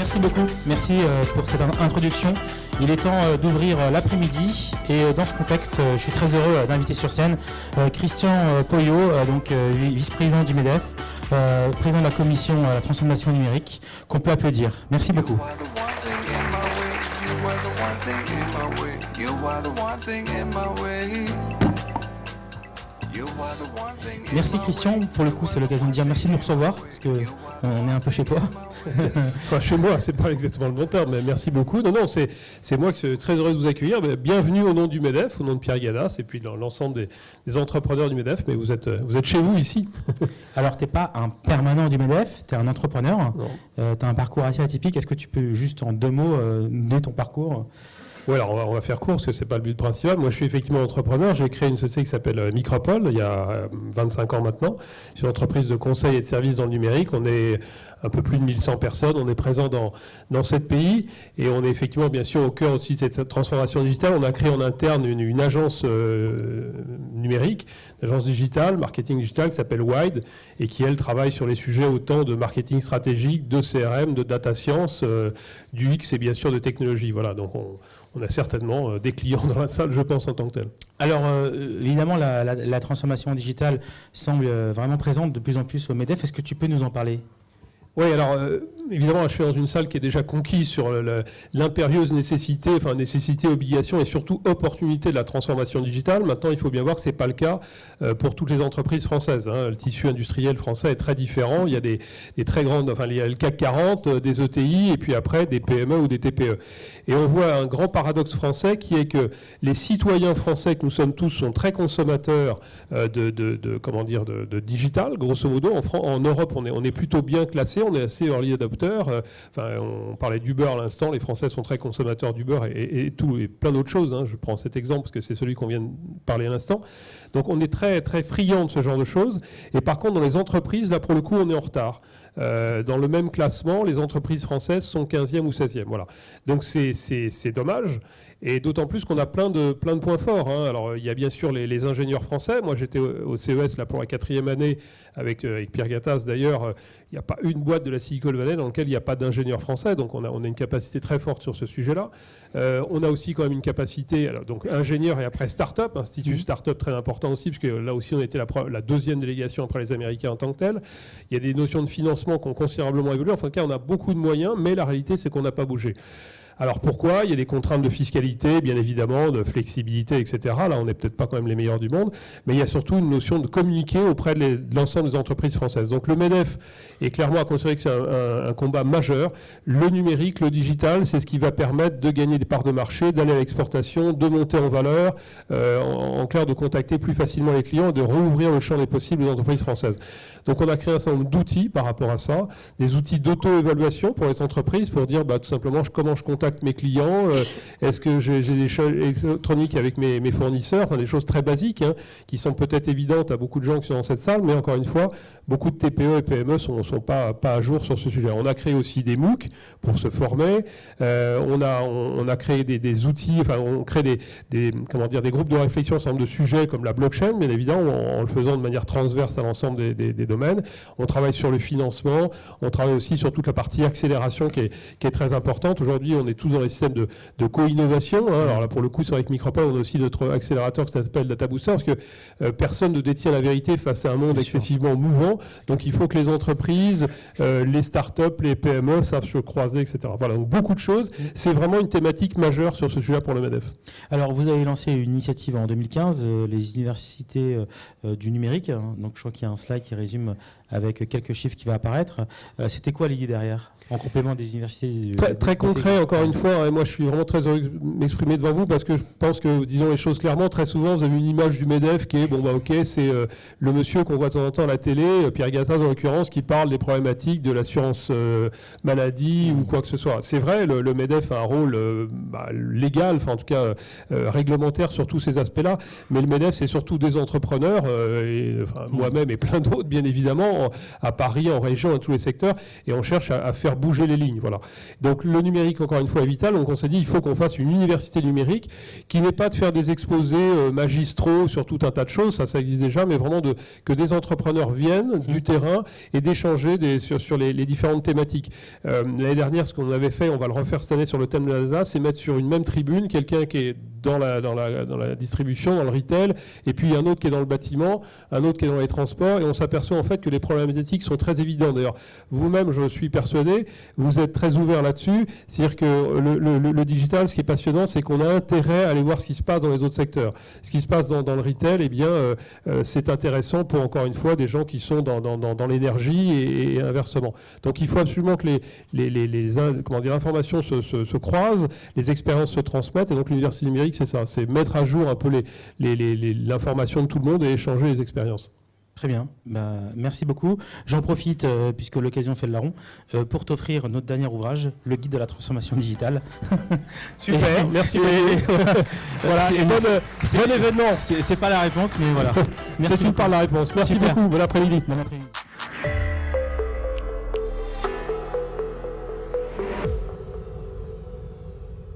Merci beaucoup. Merci pour cette introduction. Il est temps d'ouvrir l'après-midi et dans ce contexte, je suis très heureux d'inviter sur scène Christian Poyot, donc vice-président du MEDEF, président de la commission à la transformation numérique, qu'on peut applaudir. Merci beaucoup. Merci Christian, pour le coup c'est l'occasion de dire merci de nous recevoir, parce qu'on est un peu chez toi. Enfin, chez moi, c'est pas exactement le bon terme, mais merci beaucoup. Non, c'est moi qui suis très heureux de vous accueillir. Bienvenue au nom du MEDEF, au nom de Pierre Gadas, et puis l'ensemble des entrepreneurs du MEDEF, mais vous êtes chez vous ici. Alors, tu n'es pas un permanent du MEDEF, tu es un entrepreneur, tu as un parcours assez atypique. Est-ce que tu peux juste en 2 mots donner ton parcours ? Oui, alors on va faire court parce que ce n'est pas le but principal. Moi, je suis effectivement entrepreneur. J'ai créé une société qui s'appelle Micropole il y a 25 ans maintenant. C'est une entreprise de conseil et de services dans le numérique. On est un peu plus de 1100 personnes. On est présent dans 7 pays et on est effectivement, bien sûr, au cœur aussi de cette transformation digitale. On a créé en interne une agence numérique, une agence digitale, marketing digital, qui s'appelle Wide et qui, elle, travaille sur les sujets autant de marketing stratégique, de CRM, de data science, du X et bien sûr de technologie. Voilà, donc on a certainement des clients dans la salle, je pense, en tant que tel. Alors, évidemment, la transformation digitale semble vraiment présente de plus en plus au MEDEF. Est-ce que tu peux nous en parler ? Oui, alors évidemment, je suis dans une salle qui est déjà conquise sur l'impérieuse nécessité, obligation et surtout opportunité de la transformation digitale. Maintenant, il faut bien voir que ce n'est pas le cas pour toutes les entreprises françaises. Le tissu industriel français est très différent. Il y a des très grandes, il y a le CAC 40, des ETI et puis après des PME ou des TPE. Et on voit un grand paradoxe français qui est que les citoyens français que nous sommes tous sont très consommateurs de digital, grosso modo. En Europe, on est plutôt bien classé. On est assez early adopter. On parlait d'Uber à l'instant. Les Français sont très consommateurs d'Uber et plein d'autres choses. Je prends cet exemple parce que c'est celui qu'on vient de parler à l'instant. Donc on est très, très friand de ce genre de choses. Et par contre, dans les entreprises, là, pour le coup, on est en retard. Dans le même classement, les entreprises françaises sont 15e ou 16e. Voilà. Donc c'est dommage. Et d'autant plus qu'on a plein de points forts. Alors, il y a bien sûr les ingénieurs français. Moi, j'étais au CES là, pour la 4e année avec Pierre Gattaz. D'ailleurs, il n'y a pas une boîte de la Silicon Valley dans laquelle il n'y a pas d'ingénieurs français. Donc, on a une capacité très forte sur ce sujet-là. On a aussi quand même une capacité, donc ingénieurs et après start-up, institut start-up très important aussi, parce que là aussi, on était la deuxième délégation après les Américains en tant que tel. Il y a des notions de financement qui ont considérablement évolué. Enfin, en tout cas, on a beaucoup de moyens, mais la réalité, c'est qu'on n'a pas bougé. Alors pourquoi ? Il y a des contraintes de fiscalité, bien évidemment, de flexibilité, etc. Là, on n'est peut-être pas quand même les meilleurs du monde, mais il y a surtout une notion de communiquer auprès de l'ensemble des entreprises françaises. Donc le MEDEF est clairement à considérer que c'est un combat majeur. Le numérique, le digital, c'est ce qui va permettre de gagner des parts de marché, d'aller à l'exportation, de monter en valeur, en clair, de contacter plus facilement les clients et de rouvrir le champ des possibles des entreprises françaises. Donc on a créé un certain nombre d'outils par rapport à ça, des outils d'auto-évaluation pour les entreprises, pour dire tout simplement comment je contacte mes clients, est-ce que j'ai des choses électroniques avec mes fournisseurs, enfin des choses très basiques qui sont peut-être évidentes à beaucoup de gens qui sont dans cette salle, mais encore une fois, beaucoup de TPE et PME sont pas à jour sur ce sujet. On a créé aussi des MOOC pour se former, on a créé des outils, on crée des groupes de réflexion sur un certain nombre de sujets comme la blockchain, bien évidemment, en le faisant de manière transverse à l'ensemble des domaines. On travaille sur le financement, on travaille aussi sur toute la partie accélération qui est très importante. Aujourd'hui, on est tous dans les systèmes de co-innovation. Alors là, pour le coup, c'est vrai que Micropole, on a aussi notre accélérateur qui s'appelle Data Booster, parce que personne ne détient la vérité face à un monde excessivement mouvant. Donc il faut que les entreprises, les startups, les PME savent se croiser, etc. Voilà, donc beaucoup de choses. C'est vraiment une thématique majeure sur ce sujet pour le MEDEF. Alors vous avez lancé une initiative en 2015, les universités du numérique. Donc je crois qu'il y a un slide qui résume avec quelques chiffres qui va apparaître. C'était quoi l'idée derrière ? En complément des universités... Très concret, encore une fois, et moi je suis vraiment très heureux de m'exprimer devant vous parce que je pense que, disons les choses clairement, très souvent vous avez une image du MEDEF qui est, c'est le monsieur qu'on voit de temps en temps à la télé, Pierre Gattaz en l'occurrence, qui parle des problématiques de l'assurance maladie ou quoi que ce soit. C'est vrai, le MEDEF a un rôle légal, enfin en tout cas réglementaire sur tous ces aspects-là, mais le MEDEF c'est surtout des entrepreneurs, moi-même et plein d'autres bien évidemment, à Paris, en région, dans tous les secteurs, et on cherche à faire bouger les lignes. Voilà. Donc le numérique, encore une fois, choix est vital. Donc on s'est dit, il faut qu'on fasse une université numérique qui n'est pas de faire des exposés magistraux sur tout un tas de choses, ça existe déjà, mais vraiment que des entrepreneurs viennent du terrain et d'échanger sur les différentes thématiques. L'année dernière, ce qu'on avait fait, on va le refaire cette année sur le thème de la data, c'est mettre sur une même tribune quelqu'un qui est dans la distribution, dans le retail, et puis un autre qui est dans le bâtiment, un autre qui est dans les transports, et on s'aperçoit en fait que les problématiques sont très évidentes. D'ailleurs, vous-même, je suis persuadé, vous êtes très ouvert là-dessus, c'est-à-dire que le digital, ce qui est passionnant, c'est qu'on a intérêt à aller voir ce qui se passe dans les autres secteurs. Ce qui se passe dans le retail, eh bien, c'est intéressant pour, encore une fois, des gens qui sont dans l'énergie et inversement. Donc, il faut absolument que les informations se croisent, les expériences se transmettent, et donc l'université numérique, c'est ça, c'est mettre à jour un peu l'information de tout le monde et échanger les expériences. Très bien, merci beaucoup. J'en profite, puisque l'occasion fait le larron, pour t'offrir notre dernier ouvrage, le guide de la transformation digitale. Super, merci beaucoup. Voilà, bon événement. C'est pas la réponse, mais voilà. C'est une part de la réponse. Merci beaucoup, bon après-midi. Bon après-midi.